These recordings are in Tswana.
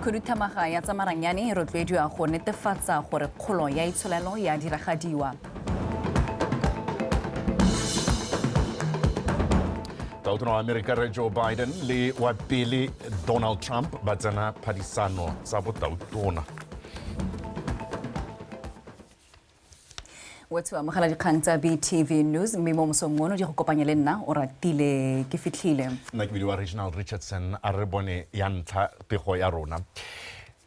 Khuduthamaga ya tsa maranyane e rotloediwa go netefatsa gore kgolo ya itsholelo ya diragadiwa. Tautona wa Amerika re Joe Biden le wa pele Donald Trump ba tsena phadisano tsa botautona. What's up, mogala dikgang tsa BTV News mme mo mosong mono di go kopanya le nna o ratile ke fitlhile. Nna ke bidiwa Reginald Richardson a re bone ya ntlha pego ya rona.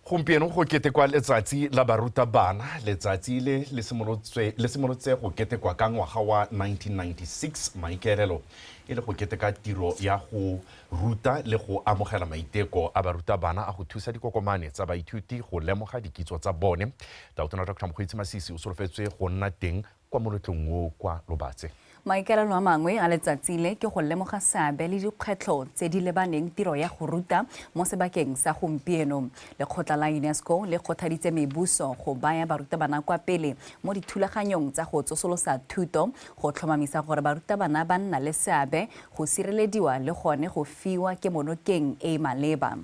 Gompieno go ketekwa letsatsi la barutabana, letsatsi le simolotse go ketekwa ka ngwaga wa 1996 maikaelelo e le go keteka tiro ya go ruta le go amogela maiteko a barutabana a go thusa dikokomane tsa baithuti go lemoga dikitso tsa bone. Tautona Dr. Mokgweetsi Masisi o solofetswe go nna teng kwa moletlong o kwa Lobatse. Maikaelelo a mangwe a letsatsi le ke go lemoga seabe le dikgwetlho tse di lebaneng tiro ya go ruta mo sebakeng sa gompieno. Lekgotla la UNESCO le kgothaditse mebuso go baya barutabana kwa pele mo dithulaganyong tsa go tsosolosa thuto, go tlhomamisa gore barutabana ba nna le seabe, go sirelediwa le gone go fiwa ke monokeng e maleba.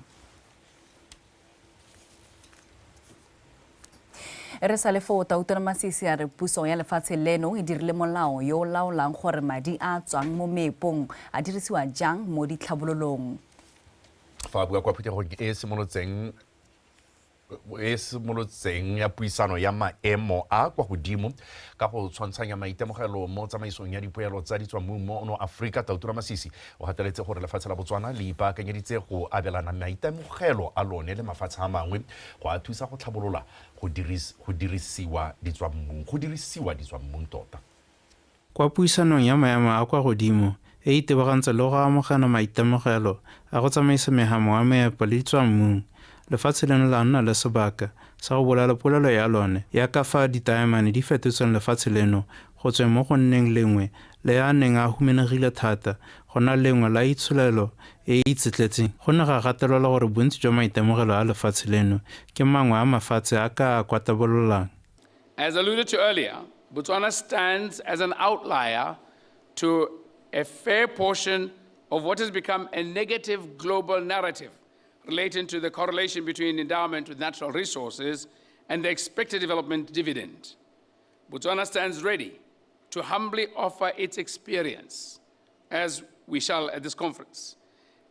Re sa le fo Tautona Masisi a re puso ya lefatshe leno e dirile molao yo laolang gore madi a tswang mo meepong a dirisiwa jang mo ditlhabololong. Fa bua kwa phuthegong e simolotseng ya puisano ya maemo a kwa godimo ka go tshwantshanya maitemogelo mo tsamaisong ya dipoelo tsa ditswammu mo Afrika. Tautona Masisi o gateletse gore lefatshe la Botswana le ipaakanyeditse go abelana maitemogelo a lone le mafatshe a mangwe go a thusa go tlhabolola go dirisiwa ditswammung tota. Kwa puisanong ya maemo a kwa godimo e itebagantse le go amogana maitemogelo a go tsamaisa megamo a meepo le ditswammung, lefatshe leno la nna le sebaka sa go bolela polelo ya lone ya ka fa ditaemane di fetotsweng lefatshe leno go tsweng mo go nneng lengwe le a neng a humenegile thata go na lengwe la itsholelo e itsetletseng. Go ne ga gatelelwa gore bontsi jwa maitemogelo a lefatshe leno ke mangwe a mafatshe a ka kwatabololang. As alluded to earlier, Botswana stands as an outlier to a fair portion of what has become a negative global narrative relating to the correlation between endowment with natural resources and the expected development dividend. Botswana stands ready to humbly offer its experience, as we shall at this conference,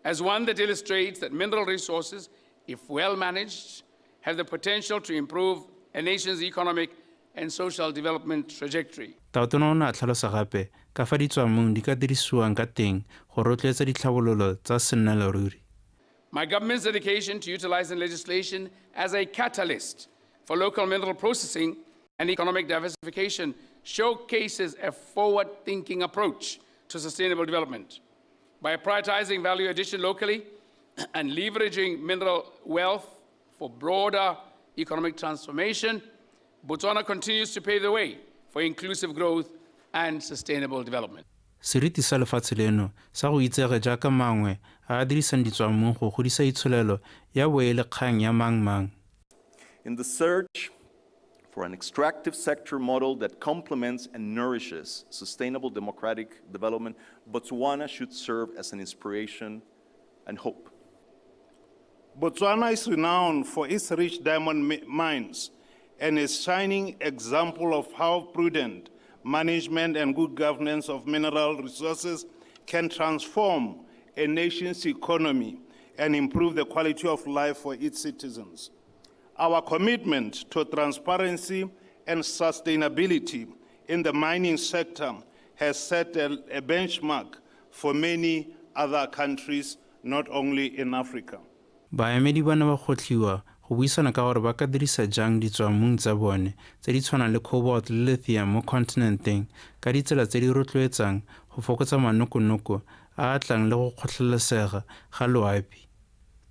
as one that illustrates that mineral resources, if well managed, have the potential to improve a nation's economic and social development trajectory. Tautona o ne a tlhalosa gape ka fa ditswammung di ka dirisiwang ka teng go rotloetsa ditlhabololo tsa sennaleruri. My government's dedication to utilizing legislation as a catalyst for local mineral processing and economic diversification showcases a forward-thinking approach to sustainable development. By prioritizing value addition locally and leveraging mineral wealth for broader economic transformation, Botswana continues to pave the way for inclusive growth and sustainable development. Seriti sa lefatshe leno sa go itsege jaaka mangwe a dirisang ditswammung go godisa itsholelo ya boele kgang ya mang. In the search for an extractive sector model that complements and nourishes sustainable democratic development, Botswana should serve as an inspiration and hope. Botswana is renowned for its rich diamond mines and a shining example of how prudent management and good governance of mineral resources can transform a nation's economy and improve the quality of life for its citizens. Our commitment to transparency and sustainability in the mining sector has set a benchmark for many other countries, not only in Africa. Baemedi ba ne ba gotliwa go buisana ka gore ba ka dirisa jang ditswammung tsa bone tse di tshwanang le cobalt le lithium mo continenteng ka ditsela tse di rotloetsang go fokotsa manokonoko a tlang le go kgotlhelesega ga loapi.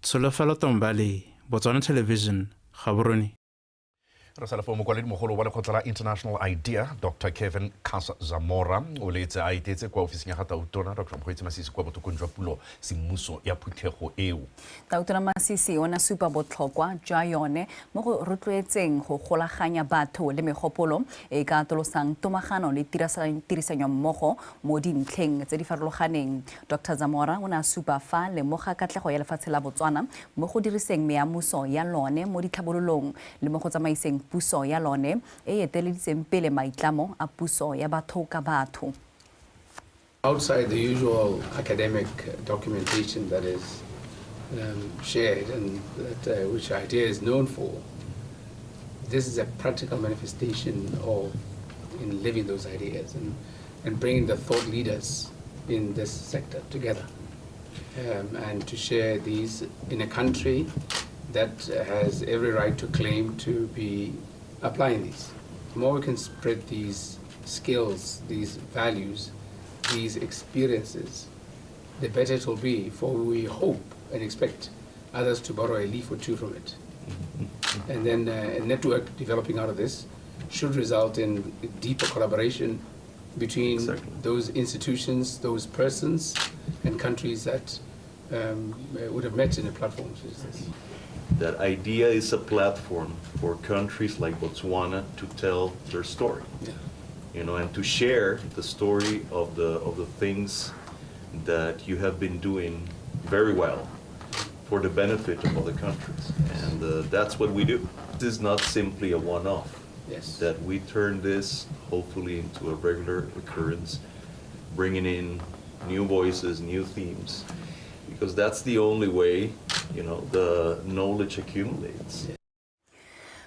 Tsholofelo Tombale, Botswana Television, Gaborone. Re sa lefa mokwaledi mogolo wa lekgotla la International Idea Dr. Kevin Zamora o letse a etetse kwa ofising ya ga Tautona Dr. Mokgweetsi Masisi kwa botokong jwa pulo semmuso ya phuthego eo. Tautona Masisi o na supa botlhokwa jwa yone mo go rotloetseng go golaganya batho le megopolo e ka atolosang tomagano le tirisanyo mmogo mo dintlheng tse di farologaneng. Dr. Zamora o na supa fa lemoga katlego ya lefatshe la Botswana mo go diriseng meamuso ya lone mo ditlhabololong le mo go tsamaiseng puso ya lone e eteleditseng pele maitlamo a puso ya batho ka batho. Outside the usual academic documentation that is shared and that which IDEA is known for, this is a practical manifestation of in living those ideas and bringing the thought leaders in this sector together and to share these in a country that has every right to claim to be applying these. The more we can spread these skills, these values, these experiences, the better it will be, for we hope and expect others to borrow a leaf or two from it. And then a network developing out of this should result in deeper collaboration between those institutions, those persons, and countries that would have met in a platform such as this. That IDEA is a platform for countries like Botswana to tell their story, and to share the story of the things that you have been doing very well for the benefit of other countries, and that's what we do. This is not simply a one-off. Yes. That we turn this hopefully into a regular occurrence, bringing in new voices, new themes, because that's the only way, the knowledge accumulates.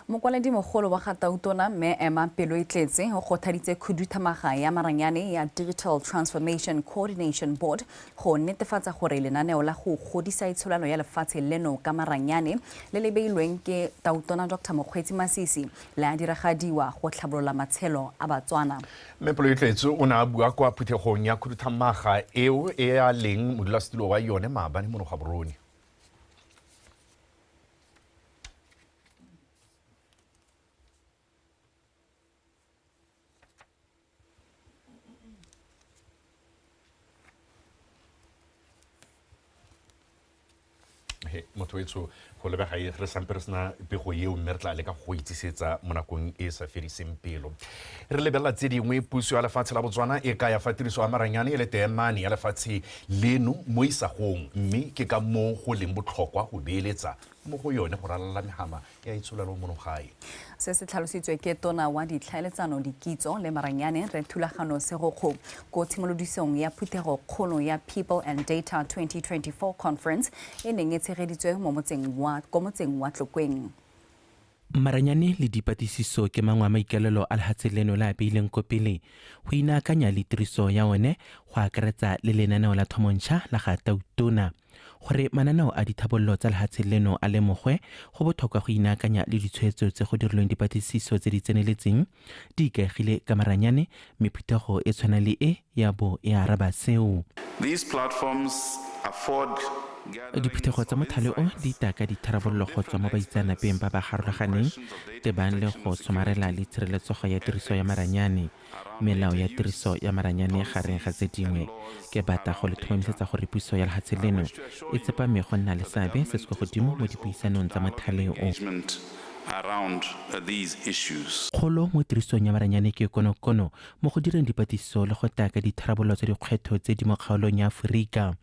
Mokwaledi mogolo wa ga Tautona mme Emma Pelo Itletse go kgothaditse khuduthamaga ya maranyane ya Digital Transformation Coordination Board go netefatsa gore lenaneo la go godisa itsholano ya lefatshe leno ka maranyane le le beilweng ke Tautona Dr. Mokgweetsi Masisi le a diragadiwa go tlhabolola matshelo a Batswana. Mme Pelo Itletse o ne a bua kwa phuthegong ya khuduthamaga eo e a leng modulasetulo wa yone Maabane mo Gaborone. Motho wetso go lebega re sampe re sena pego eo mme re tla leka go itsisetsa mo nakong e sa fediseng pelo. Re lebelela tse dingwe puso ya lefatshe la Botswana e ka ya fa tiriso ya maranyane e le teemane ya lefatshe leno mo isagong mme ke ka mo go leng botlhokwa go beeletsa mo go yone go ralala megama ya itsholelo mo gae. Se se tlhalositswe ke tona wa ditlhaeletsano dikitso le maranyane re thulagano segokgo ko tshimolodisong ya phuthego kgono ya People and Data 2024 Conference e neng e tshegeditswe mo motseng wa Tlokweng. Maranyane le dipatisiso ke mangwe a maikalelo a lefatshe leno la beileng ko pele go inaakanya le tiriso ya one go akaretsa le lenaneo la thomontšha la ga Tautona. Gore mananeo a dithabololo tsa lefatshe leno a lemogwe go botlhokwa go inaakanya le ditshwetso tse go dirilweng dipatisiso tse di tseneletseng di ikaegile ka maranyane mme phuthego e tshwana le e ya bo e araba seo. These platforms afford diphuthego tsa mothale o di itaka ditharabololo go tswa mo baitseanapeng ba ba garologaneng tebang le go somarela le tshireletsego ya tiriso ya maranyane. Melao ya tiriso ya maranyane gareng ga tse dingwe ke batla go le tlhomamisetsa gore puso ya lefatshe leno e tsepame go nna le seabe se se kwa godimo mo dipuisanong tsa mothale o. Kgolo mo tirisong ya maranyane ke konokono mo go direng dipatiso le go taka ditharabololo tsa dikgwetho tse di mo kgaolong ya Aforika.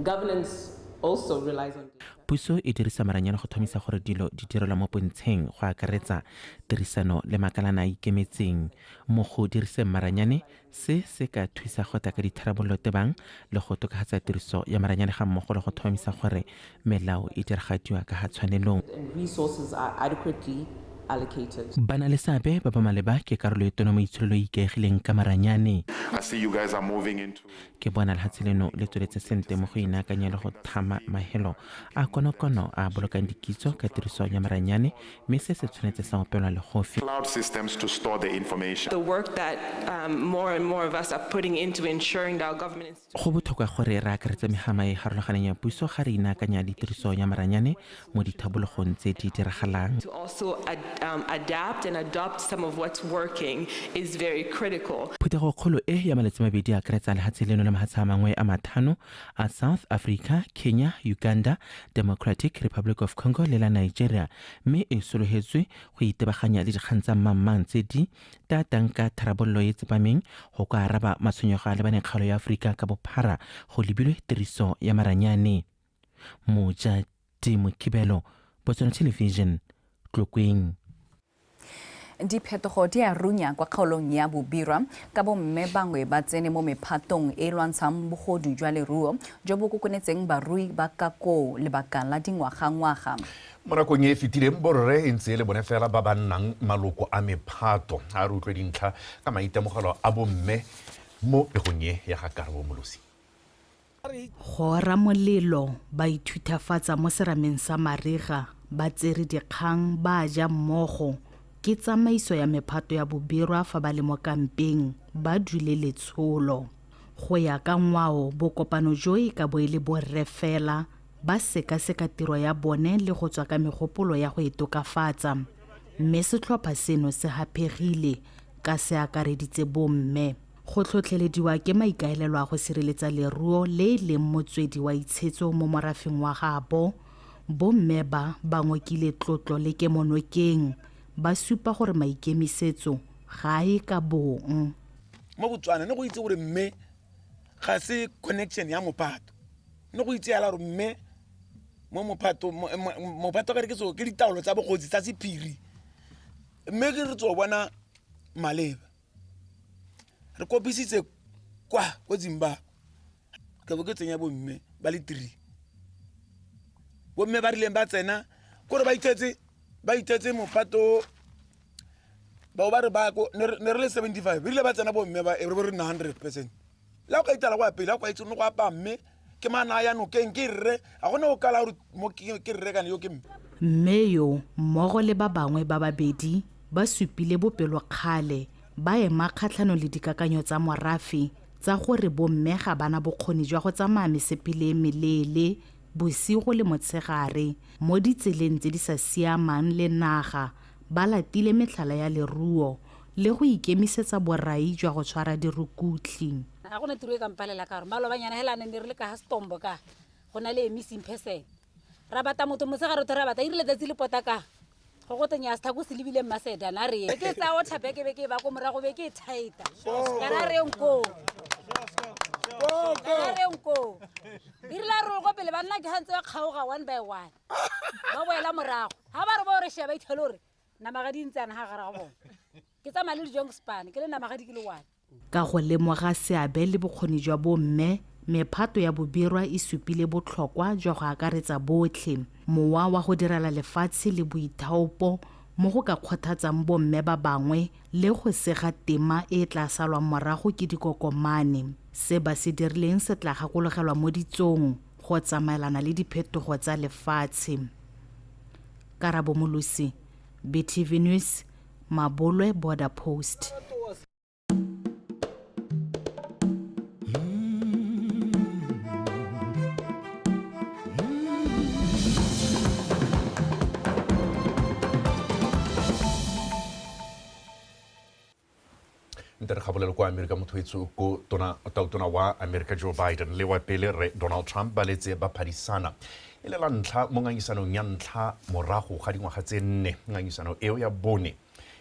Governance also relies on puso e dirisa maranyane go thomisa gore dilo di direlwa mo pontsheng go akaretsa tirisano le makalana a ikemetseng mo go diriseng maranyane se ka thusa go taka ditharabololo tebang le go tokafatsa tiriso ya maranyane ga mmogo le go thomisa gore melao e diragadiwa ka ga tshwanelong. resources are adequately allocated. Bana le seabe ba ba maleba ke karolo e tona mo itsholelo e ikaegileng ka maranyane. I see you guys are moving into ke bona lefatshe leno le tsweletse sente mo go inaakanya le go thama mahelo a konokono a bolokang dikitso ka tiriso ya maranyane mme se se tshwanetse sa opelwa le gofi. cloud systems to store the information. The work that more and more of us are putting into ensuring that our government go botlhokwa gore re akaretsa megama e garologaneng ya puso ga re inaakanya le tiriso ya maranyane mo dithabologong tse di diragalang. to also adapt and adopt some of what's working is very critical. Phutego kgolo ya malatsi mabedi a akaretsa lehatshe leno la mahatshe a mangwe a mathano a South Africa, Kenya, Uganda, Democratic Republic of Congo le la Nigeria, mme e sologetswe go itebaganya le dikgang tsa mmang tse di tatang ka tharabollo e tsepameng go ka araba matshwenyego a lebanekgalo ya Aforika ka bophara go lebilwe tiriso ya maranyane. Mojadi Mokibelo, Botswana Television, Tlokweng. Diphetogo di a runya kwa kgaolong ya bobirwa ka bomme bangwe ba tsene mo mephatong e lwantshang bogodu jwa leruo jo bo kokonetseng barui ba kako lebaka la dingwaga-ngwaga. Mo nakong e fetileng borre e ntse le bone fela ba ba nnang maloko a mephato a re utlwe dintlha ka maitemogelo a bomme mo pegong e ya ga Karabo Molosi. Go ramolelo ba ithutafatsa mo serameng sa mariga ba tsere dikgang ba ja mmogo ke tsamaiso ya mephato ya bobirwa fa ba le mo kampeng ba dule letsholo. Go ya ka ngwao bokopano jo e ka bo e le borre fela ba sekaseka tiro ya bone le go tswa ka megopolo ya go itokafatsa, mme setlhopha seno se hapegile ka se akareditse bomme. Go tlhotlhelediwa ke maikaelelo a go sireletsa leruo le leng motswedi wa itshetso mo morafeng wa gabo, bomme ba ngokile tlotlo le kemonokeng ba supa gore maikemisetso ga e ka bong. Mo Botswana ne go itse gore mme ga se connection ya mophato, ne go itse yala gore mme mo mophato ka re ke so ke ditaolo tsa bogotsi tsa sephiri, mme ke re tso bona maleba re kopisitse kwa go Zimbabwe ka bo ke tsenya bomme ba le 3 bomme ba rileng ba tsena gore ba itetse mophato ba re ba go ne re le 75 rile ba tsena bomme ba re 100%. La go itala go apela go itse no go apa mme ke mana ya no ke rre a gone o kala mo ke rre kana yo ke mme yo mmogo le ba bangwe ba babedi ba supile bopelo kgale ba ema kgatlhano le dikakanyo tsa morafi tsa gore bomme ga bana bokgoni jwa go tsamaya mesepele e melele bosigo le motshegare mo ditseleng tse di sa siamang le naga, ba latile metlhala ya leruo le go ikemisetsa borai jwa go tshwara dirukutli. Ga go ne tiro e ka mpalela ka gore malobanyana hela ne re le ka Hastombo ka go na le missing person ra bata motho motsegare ra bata irile tsetsi le pota ka go go tenya sta go se lebile mmaseda na re ke tsa o thape ke be ke ba go morago be ke thaita ka ra re nko irla ro go pele ba nna ke hantse ba kgaoga 1 by 1 ba boela morago ha ba re bo re sheba ithelore na magadi ntsana ha gara go bona ke tsa mali jong span ke le na magadi ke le 1 ka go lemoga seabe le bokgoni jwa bomme. Mephato ya bobirwa e supile botlhokwa jwa go akaretsa botlhe, mowa wa go direla lefatshe le boithaopo mo go ka kgothatsang bomme ba bangwe le go sega tema e tla salwang morago ke dikokomane. Se ba se dirileng se tla gakologelwa mo ditsong go tsamaelana le diphetogo tsa lefatshe. Karabo Molosi, BTV News, Mabolwe Border Post. Ntere kgabolelo kwa Amerika mothoetso ko tona wa Amerika Joe Biden le wa pele re Donald Trump ba letse ba phadisana e le la ntlha mo ngangisanong ya ntlha morago ga dingwaga tse 4. Ngangisano eo ya bone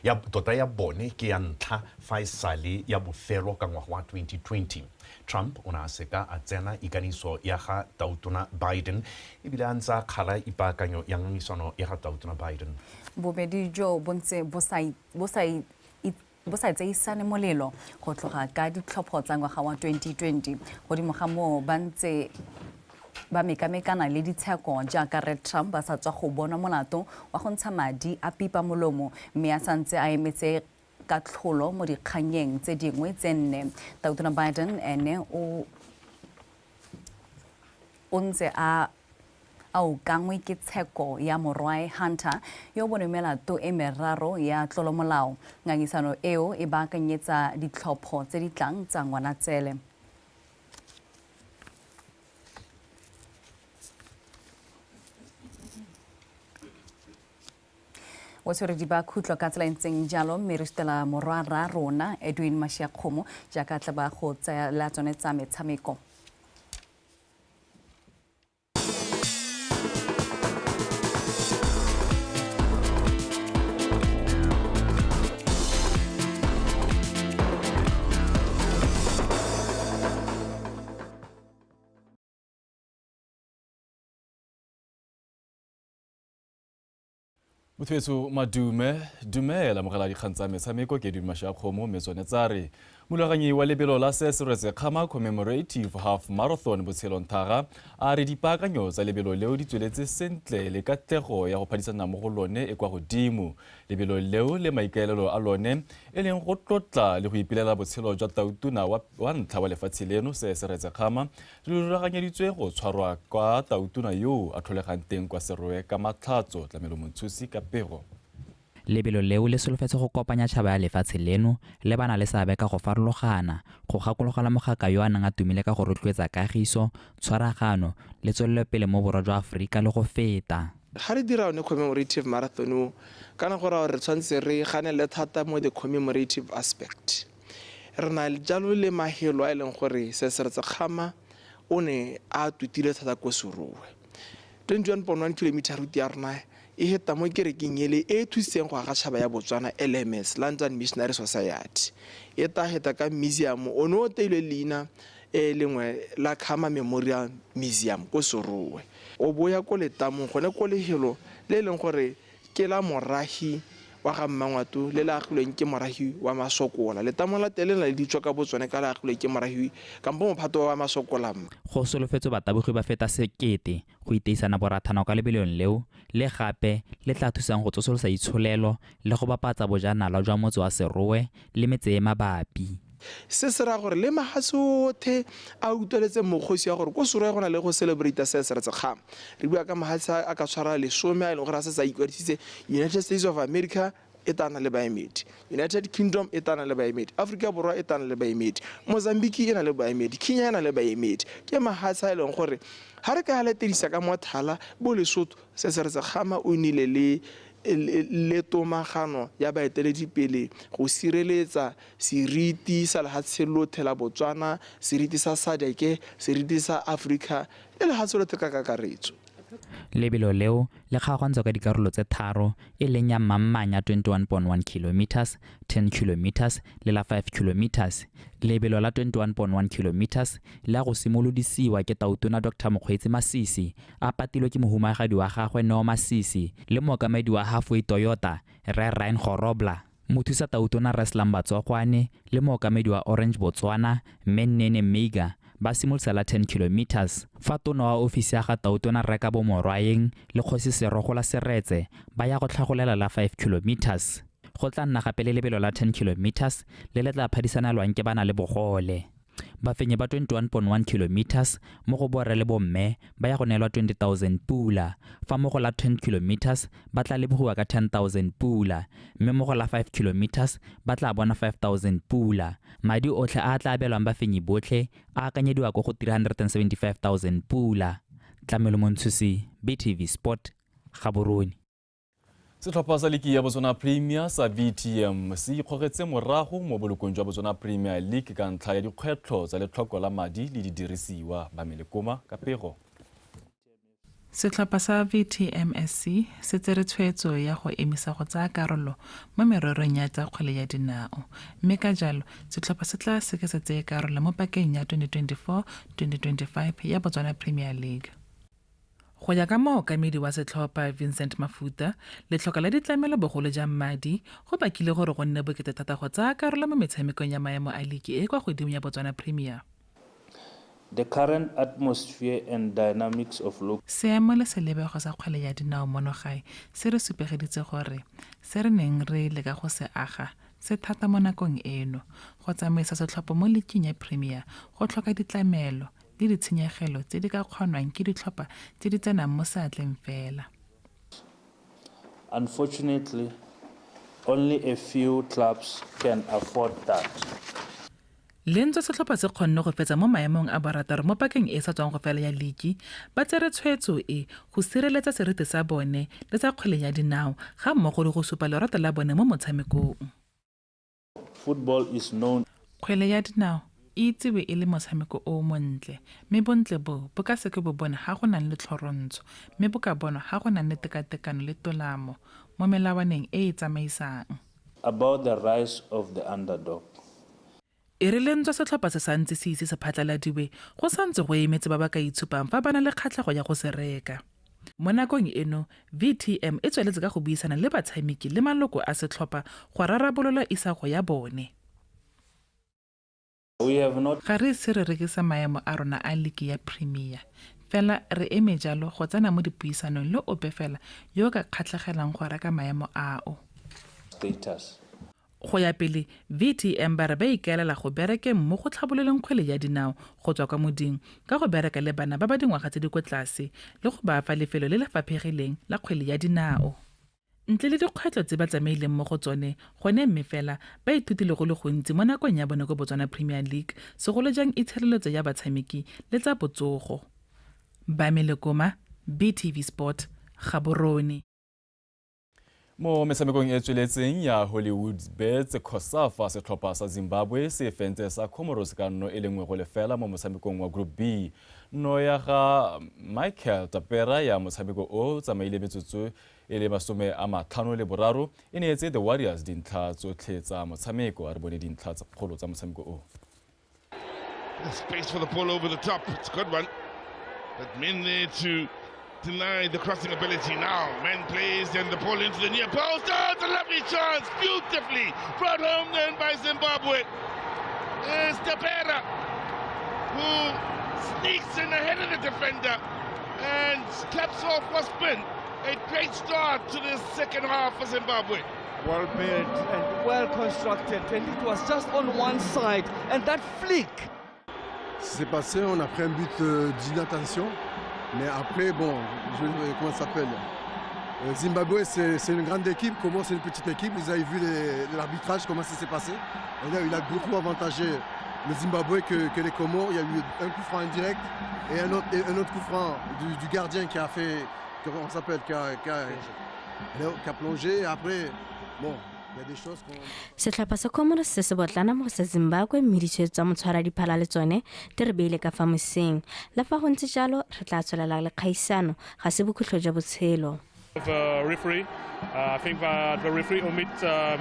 ya tota ya bone ke ya ntlha fa isale ya bofelo ka ngwaga wa 2020. Trump o na seka a tsena ikaniso ya ga tautona Biden e bile a ntsa kgala ipaakanyo ya ngangisano ya ga tautona Biden. Bobedi jo bontse bo sa tseisane molelo go tloga ka ditlhopho tsa ngwaga wa 2020 godimo ga moo ba ntse ba mekamekana le ditsheko jaaka Red Trump ba sa tswa go bona molato wa go ntsha madi a pipa molomo mme a santse a emetse ka tlholo mo dikganyeng tse dingwe tse 4. Tautona Biden ene o ntse a kangwe ke tsheko ya morwae Hunter yo bone melato e meraro ya tlolomolao. Ngangisano eo e baakanyetsa ditlhopho tse di tlang tsa Ngwanatsele. Botsweredi ba khutlo ka tsela ntseng jalo mme re stela morara rona Edwin Mashiakgomo jaaka tla ba go tsaya la tsone tsa metshameko. Motho dumela mogala dikgang tsa metshameko ke Edwin Mashiakgomo metsone tsare molaganyi wa lebelo la SETSWANA commemorative half marathon botshelong thaga a re dipaakanyo tsa lebelo leo di tsweletse sentle le katlego ya go phadisana mo go lone e kwa godimo lebelo leo le maikaelelo a lone e leng go tlotla le go ipelela botshelo jwa tautona wa ntlha wa lefatshe leno SETSWANA le rulaganyeditswe go tshwarwa kwa tautona yo a tlholegang teng kwa Serowe ka Matlhatso Tlamelo Montshusi ka pego. Lebelo leo le solofetse go kopanya tšhaba ya lefatshe leno le bana le seabe ka go farologana go gakologelwa mogaka yo a nang a tumile ka go rotloetsa kagiso tshwaragano le tswelelopele mo borwa jwa Aforika le go feta. Ga re dira one commemorative marathon kana go ra re tshwantse re ganele thata mo the commemorative aspect re na jalo le mahelo a leng gore SETSWANA o ne a tutile thata ko Serowe 21.1 km route ya rona e heta mo kerekeng ele e thuseng go aga tšhaba ya Botswana LMS London Missionary Society e ta heta ka museum ono teilwe leina e lengwe la Khama Memorial Museum ko Serowe o boya ko letamo gone ko lehelo le leng gore ke la morahi wa ga Mmangwato le la agilweng ke morahi wa Masokola letamo la tele la ditšwa ka Botswana ka la agilweng ke morahi kampo mophato wa Masokola go solofetse batabogi ba feta sekete go iteisana borathana ka lebelong leo le gape le tla thusang go tsosolosa itsholelo le go bapatsa bojanala jwa motse wa Serowe le metse e mabapi se se ra gore le mahatsothe a utlweletse mokgosi ya gore ko Serowe gona le go celebrate SETSWANA re bua ka mahatsa a ka tshwara lesome a ile gore a se sa ikwadisitse United States of America e tana le baemedi United Kingdom e tana le baemedi Africa borwa e tana le baemedi Mozambique e na le baemedi Kenya e na le baemedi ke mahatsa a leng gore ha re ka letedisa ka mothala bo Lesotho SETSWANA o nile le tomagano ya baeteledipele go sireletsa seriti sa lehatshe lotlhe la Botswana seriti sa Sadeke seriti sa Africa le lehatshe lotlhe ka kakaretso. Lebelo leo le kgaogantshwa ka dikarolo tse tharo e leng ya mammanya 21.1 kilometers 10 kilometers le la 5 kilometers lebelo la 21.1 kilometers la go simolodisiwa ke tautona Dr. Mokgweetsi Masisi a patilwe ke mohumagadi wa gagwe Neo Masisi le mookamedi wa Halfway Toyota Ryan Gorobla mothusa tautona Reslam Batswakwane le mookamedi wa Orange Botswana Mennene Meiga ba simolosa la 10 kilometers fa tona wa ofisi ya ga tautona Reka Bomorwaeng le Kgosi Serogola Seretse ba ya go tlhagolela la 5 kilometers go tla nna gape le lebelo la 10 kilometers le le tla phadisanelwang ke bana le bogole bafenyi ba 21.1 kilometers mo go borre le bomme ba ya go neelwa 20,000 pula fa mo go la 10 kilometers ba tla lebogiwa ka 10,000 pula mme mo go la 5 kilometers ba tla bona 5,000 pula madi otlhe a tla abelwang bafenyi botlhe a akanyediwa go 375,000 pula Tlamelo Montshusi BTV Sport Gaborone. Setlhopha sa liki ya Botswana Premier sa VTM se ikgogetse morago mo bolokong jwa Botswana Premier League ka ntlha ya dikgwetlho tsa letlhoko la madi le didirisiwa ba Melekoma ka pego. Setlhopha sa VTMSC se tsere tshwetso ya go emisa go tsaya karolo mo mererong ya tsa kgwele ya dinao mme ka jalo setlhopha se tla se tseye karolo mo pakeng ya 2024-2025 ya Botswana Premier League. Go ya ka mookamedi wa setlhopha Vincent Mafuta letlhoka la ditlamelo bogolo jang madi go bakile gore go nne bokete thata go tsaya karolo mo metshamekong ya maemo a ligi e kwa godimo ya Botswana Premier. The current atmosphere and dynamics of local seemo le selebego sa kgwele ya dinao mono gae se re supegeditse gore se re neng re leka go se aga se thata mo nakong eno go tsamaisa setlhopha mo liging ya Premier go tlhoka ditlamelo le ditshenyegelo tse di ka kgonwang ke ditlhopha tse di tsenang mo seatleng fela. Unfortunately, only a few clubs can afford that. le ntse setlhopha se kgonne go fetsa mo maemong a barataro mo pakeng e sa tswang go fela ya ligi ba tsere tshwetso e go sireletsa seriti sa bone le sa kgwele ya dinao ga mmogo le go supa lerato la bone mo motshamekong. Football is known. Kgwele ya dinao e itsewe e le motshameko o montle mme bontle bo ka seke bo bona ga go nang le tlhorontsho mme bo ka bonwa ga go nang le tekatekano le tolamo mo melawaneng e e tsamaisang. About the rise of the underdog. E re lentswe setlhopha se santse se ise se phatlaladiwe go santse go emetse ba ba ka itshupang fa ba na le kgatlhego ya go se reka. Mo nakong eno VTM e tsweletse ka go buisana le batshameki le maloko a setlhopha go rarabolola isago ya bone. Ga re ise re rekisa maemo a rona a ligi ya Premier fela re eme jalo go tsena mo dipuisanong le ope fela yo ka kgatlhegelang go reka maemo ao. Status. Go ya pele VTM ba re ba ikaelela go bereke mo go tlhabololeng kgwele ya dinao go tswa kwa moding ka go bereka le bana ba ba dingwaga tse di kwa tlase le go ba fa lefelo le le faphegileng la kgwele ya dinao. Ntle le dikgwetlho tse ba tsamaileng mo go tsone gone mme fela ba ithutile go le gontsi mo nakong ya bone go Botswana Premier League segolo jang itshireletso ya batshameki le tsa botsogo. Bamelekoma BTV Sport Gaborone. Mo metshamekong e tsweletseng ya Hollywood Bets COSAFA setlhopha sa Zimbabwe se fentse sa Comoros ka nno e lengwe go lefela mo motshamekong wa Group B. No ya ga Michael Tapera ya motshameko o tsamaile metsotso e le 53 e ne etse the Warriors dintlha tsotlhe tsa motshameko a re bone dintlha tsa kgolo tsa motshameko o. The space for the ball over the top. It's a good one. But men there to deny the crossing ability now. Man plays, then the ball into the near post. Oh, it's a lovely chance. Beautifully brought home then by Zimbabwe. It's Tapera who sneaks in ahead of the defender and caps off for spin. A great start to the second half for Zimbabwe. Well built and well constructed, and it was just on one side. And that flick. C'est passé, on a pris un but d'inattention. Mais après, bon, comment ça s'appelle Zimbabwe, c'est une grande équipe. Comment c'est une petite équipe? Vous avez vu l'arbitrage, comment ça s'est passé. Et là, il a beaucoup avantagé le Zimbabwe que les Comores. Il y a eu un coup franc indirect et un autre coup franc du gardien qui a fait, comment ça s'appelle, qui a plongé. Et après, bon. setlhopha sa Comoros se se botlana mo sa Zimbabwe mmeditšhe tsa motshwara diphala le tsone di re beile ka fa moseng le fa go ntse jalo re tla tswelela le kgaisano ga se bokhutlho jwa botshelo. Referee, I think that the referee omit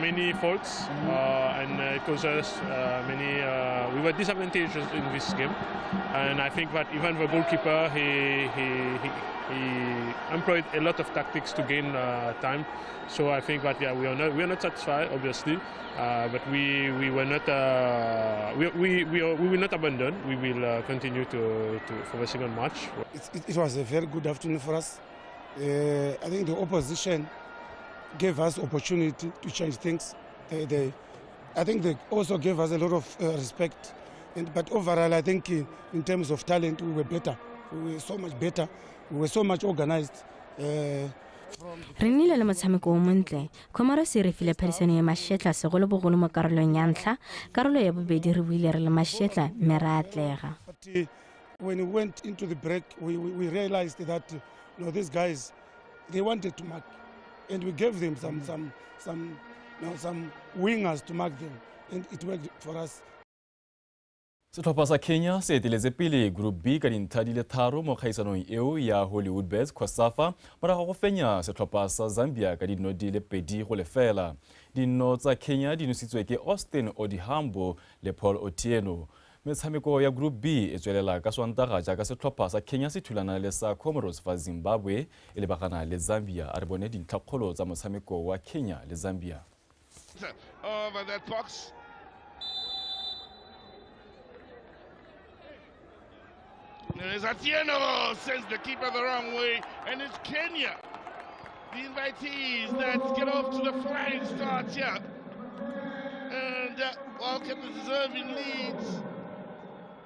many faults and it caused us many. We were disadvantaged in this game, and I think that even the goalkeeper he employed a lot of tactics to gain time. So I think that we are not satisfied, obviously, but we will not abandon. We will continue for the second match. It was a very good afternoon for us. I think the opposition gave us opportunity to change things. I think they also gave us a lot of respect. But overall, I think in terms of talent, we were better. We were so much better. We were so much organized. Re nnile le motshameko o montle. Comoros e re file phedisano ya mašetla segolobogolo mo karolong ya ntlha. Karolo ya bobedi re buile re le mašetla mme re atlega. When we went into the break, we realized that these guys, they wanted to mark, and we gave them some wingers to mark them, and it worked for us. Setlhopha sa Kenya se eteletse pele Group B ka dintlha di le 3 mo kgaisanong eo ya Hollywood Bets COSAFA morago go fenya setlhopha sa Zambia ka dino di le 2 go lefela. Dino tsa Kenya di nositswe ke Austin Odihambo le Paul Otieno. Metshameko ya Group B e tswelela ka Sontaga jaaka setlhopha sa Kenya se thulana le sa Comoros fa Zimbabwe e lebagana le Zambia. A re bone dintlhakgolo tsa motshameko wa Kenya le Zambia. Over that box. There's Atieno, sends the keeper the wrong way, and it's Kenya, the invitees, that get off to the flying start here. And welcome the deserving leads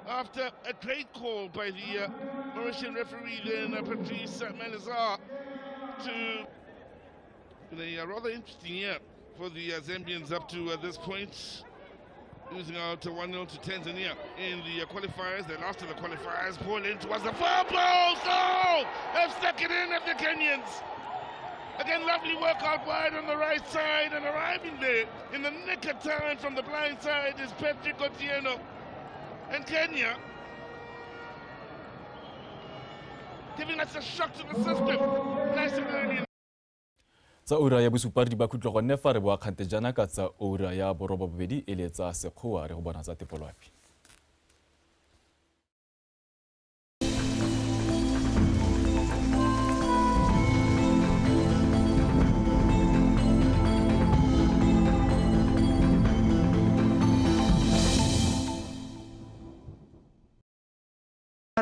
after a great call by the Mauritian referee, then Patrice Manazar, to a rather interesting year for the Zambians up to this point. losing out to 1-0 to Tanzania in the qualifiers. They lost to the qualifiers. Poland was the far post. Oh! They've stuck it in at the Kenyans. Again, lovely work out wide on the right side, and arriving there in the nick of time from the blind side is Patrick Otieno. And Kenya giving us a shock to the system. Nice and early. Tsa ura ya bosupa di ba khutlo go nne fa re boa kgante jana ka tsa ura ya borobo bobedi e le tsa sekgowa re go bona tsa tepolwapi.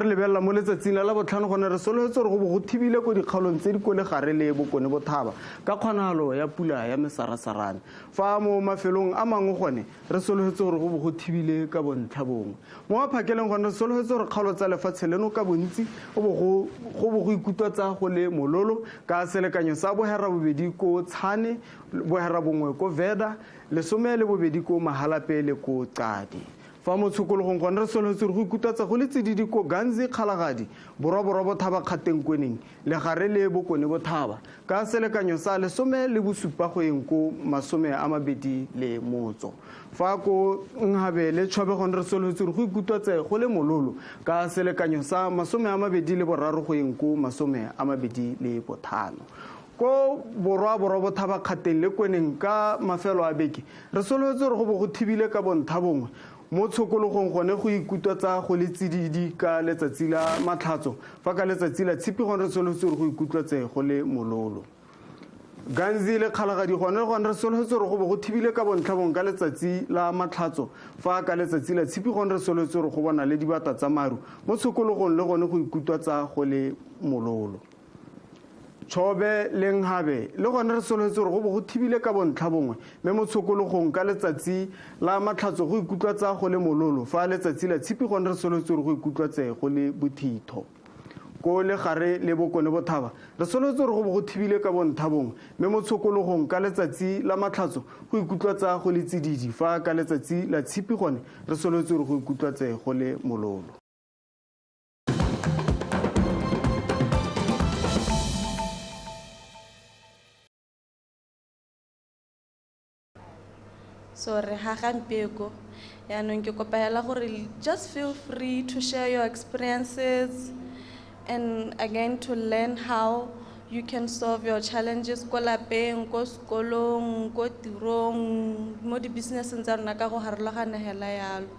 re lebella mo letsatsing la botlhano gone re sologetse gore go bo go thibile ko dikgaolong tse di ko le gare le bokone bothaba ka kgonagalo ya pula ya mesarasarane fa mo mafelong a mangwe gone re sologetse gore go bo go thibile ka bontlhabongwe mo maphakeleng gone re sologetse gore kgaolo tsa lefatshe leno ka bontsi go bo go ikutwatsa go le mololo ka selekanyo sa bohera bobedi ko tshane bohera bongwe ko veda lesome le bobedi ko mahalape le ko qadi fa mo tshokologong gone re sologetse go ikutwatsa go le tsididi ko ganzi kgalagadi borwa bothaba kgateng kweneng le gare le bokone bothaba ka selekanyo sa lesome le bosupa go eng ko masome a mabedi le motso fa ko nghabe le tšhobe gone re sologetse go ikutwatsa go le mololo ka selekanyo sa masome a mabedi le boraro go eng ko masome a mabedi le bothano ko borwa bothaba kgateng le kweneng ka mafelo a beke re sologetse go bo go thibile ka bonthabongwe mo tshokologong gone go ikutwatsa go le tsididi ka letsatsi la matlhatso fa ka letsatsi la tshipi gone re sologetse go ikutwatse go le mololo ganzi le kgalagadi gone re sologetse go bo go thibile ka bontlhabong ka letsatsi la matlhatso fa ka letsatsi la tshipi gone re sologetse go bona le dibata tsa maru mo tshokologong le gone go ikutwatsa go le mololo tšhobe le nghabe le gone re sologetse go bo go thibile ka bontlhabongwe mme mo tshokologong ka letsatsi la matlhatso go ikutwatsa go le mololo fa letsatsi la tshipi gone re sologetse go ikutwatse go le bothitho ko le gare le bokone bothaba re sologetse go bo go thibile ka bonthabongwe mme mo tshokologong ka letsatsi la matlhatso go ikutwatsa go le tsididi fa ka letsatsi la tshipi gone re sologetse go ikutwatse go le mololo So re hagampieko yaanong ke kopela gore just feel free to share your experiences and again to learn how you can solve your challenges ko lapeng ko sekolong ko tirong mo di businesseng tsa rona ka go harologana hela yalo